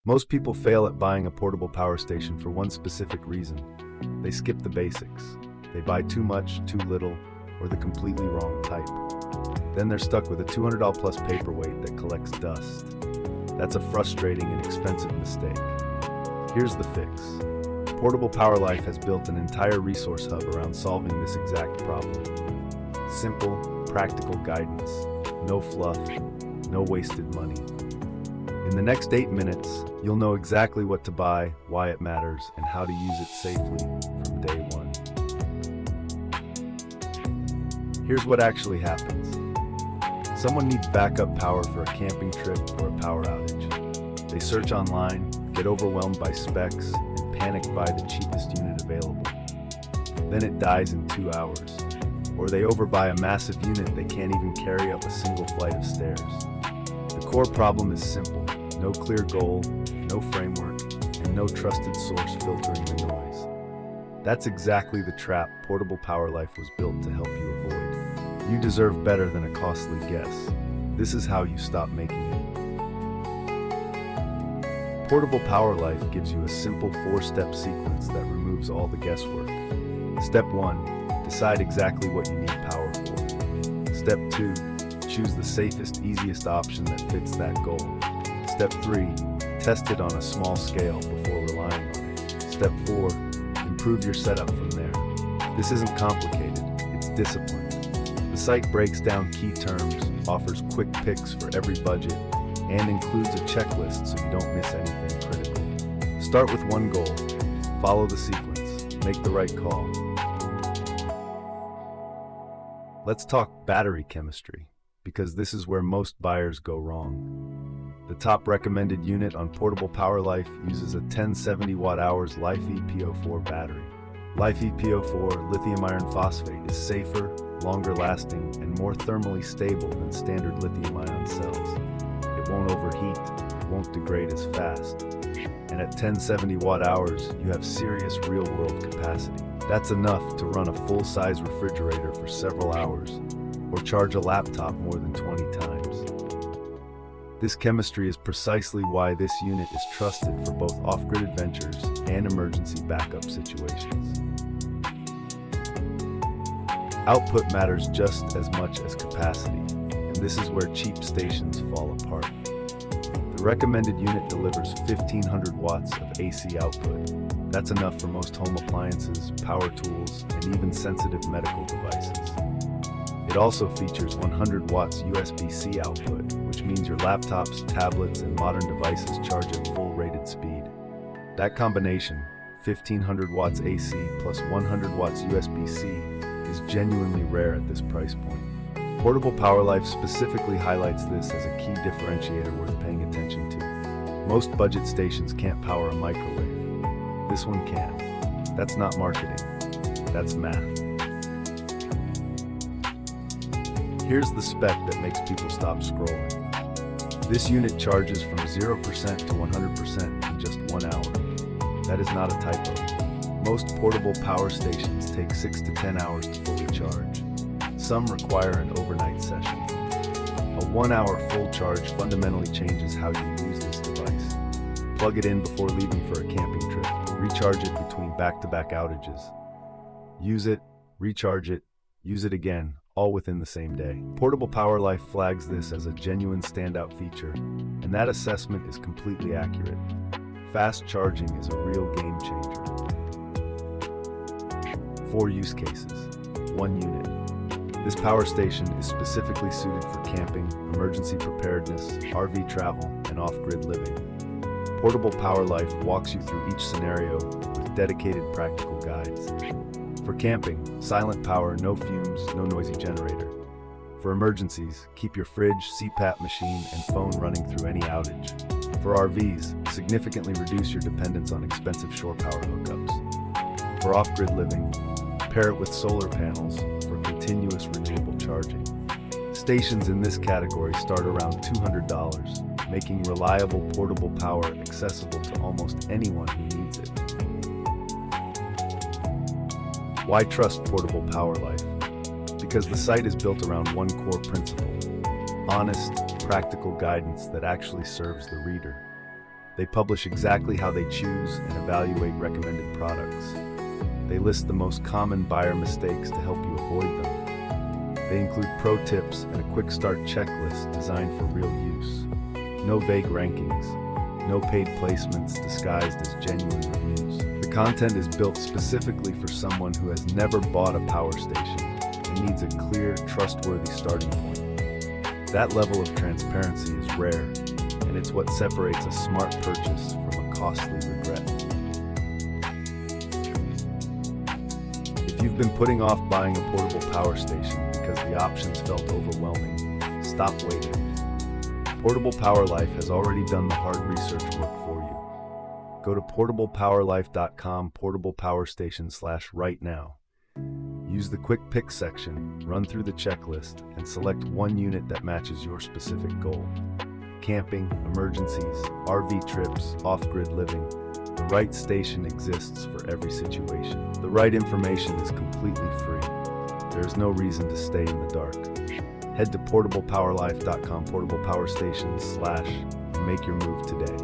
Most people fail at buying a portable power station for one specific reason. They skip the basics. They buy too much, too little, or the completely wrong type. Then they're stuck with a $200 plus paperweight that collects dust. That's a frustrating and expensive mistake. Here's the fix. PortablePowerLife has built an entire resource hub around solving this exact problem. Simple, practical guidance. No fluff, no wasted money. In the next 8 minutes, you'll know exactly what to buy, why it matters, and how to use it safely from day one. Here's what actually happens. Someone needs backup power for a camping trip or a power outage. They search online, get overwhelmed by specs, and panic buy the cheapest unit available. Then it dies in 2 hours. Or they overbuy a massive unit they can't even carry up a single flight of stairs. The core problem is simple. No clear goal, no framework, and no trusted source filtering the noise. That's exactly the trap PortablePowerLife was built to help you avoid. You deserve better than a costly guess. This is how you stop making it. PortablePowerLife gives you a simple 4-step sequence that removes all the guesswork. Step 1. Decide exactly what you need power for. Step 2. Choose the safest, easiest option that fits that goal. Step 3. Test it on a small scale before relying on it. Step 4. Improve your setup from there. This isn't complicated, it's discipline. The site breaks down key terms, offers quick picks for every budget, and includes a checklist so you don't miss anything critical. Start with one goal. Follow the sequence. Make the right call. Let's talk battery chemistry, because this is where most buyers go wrong. The top recommended unit on PortablePowerLife uses a 1070 watt-hours Life EPO4 battery. Life EPO4 lithium iron phosphate is safer, longer lasting, and more thermally stable than standard lithium ion cells. It won't overheat, it won't degrade as fast. And at 1070 watt-hours, you have serious real-world capacity. That's enough to run a full-size refrigerator for several hours, or charge a laptop more than 20 times. This chemistry is precisely why this unit is trusted for both off-grid adventures and emergency backup situations. Output matters just as much as capacity, and this is where cheap stations fall apart. The recommended unit delivers 1500 watts of AC output. That's enough for most home appliances, power tools, and even sensitive medical devices. It also features 100 watts USB-C output, which means your laptops, tablets, and modern devices charge at full rated speed. That combination, 1500 watts AC plus 100 watts USB-C, is genuinely rare at this price point. PortablePowerLife specifically highlights this as a key differentiator worth paying attention to. Most budget stations can't power a microwave. This one can. That's not marketing. That's math. Here's the spec that makes people stop scrolling. This unit charges from 0% to 100% in just 1 hour. That is not a typo. Most portable power stations take 6 to 10 hours to fully charge. Some require an overnight session. A 1-hour full charge fundamentally changes how you use this device. Plug it in before leaving for a camping trip. Recharge it between back-to-back outages. Use it, recharge it, use it again, all within the same day. PortablePowerLife flags this as a genuine standout feature, and that assessment is completely accurate. Fast charging is a real game changer. 4 use cases, 1 unit. This power station is specifically suited for camping, emergency preparedness, RV travel, and off-grid living. PortablePowerLife walks you through each scenario with dedicated practical guides. For camping, silent power, no fumes, no noisy generator. For emergencies, keep your fridge, CPAP machine, and phone running through any outage. For RVs, significantly reduce your dependence on expensive shore power hookups. For off-grid living, pair it with solar panels for continuous renewable charging. Stations in this category start around $200, making reliable portable power accessible to almost anyone who needs it. Why trust PortablePowerLife? Because the site is built around one core principle: honest, practical guidance that actually serves the reader. They publish exactly how they choose and evaluate recommended products. They list the most common buyer mistakes to help you avoid them. They include pro tips and a quick start checklist designed for real use. No vague rankings, no paid placements disguised as genuine reviews. The content is built specifically for someone who has never bought a power station and needs a clear, trustworthy starting point. That level of transparency is rare, and it's what separates a smart purchase from a costly regret. If you've been putting off buying a portable power station because the options felt overwhelming, stop waiting. PortablePowerLife has already done the hard research work for you. Go to PortablePowerLife.com /right now. Use the quick pick section, run through the checklist, and select one unit that matches your specific goal. Camping, emergencies, RV trips, off-grid living. The right station exists for every situation. The right information is completely free. There is no reason to stay in the dark. Head to PortablePowerLife.com /PortablePowerStations and make your move today.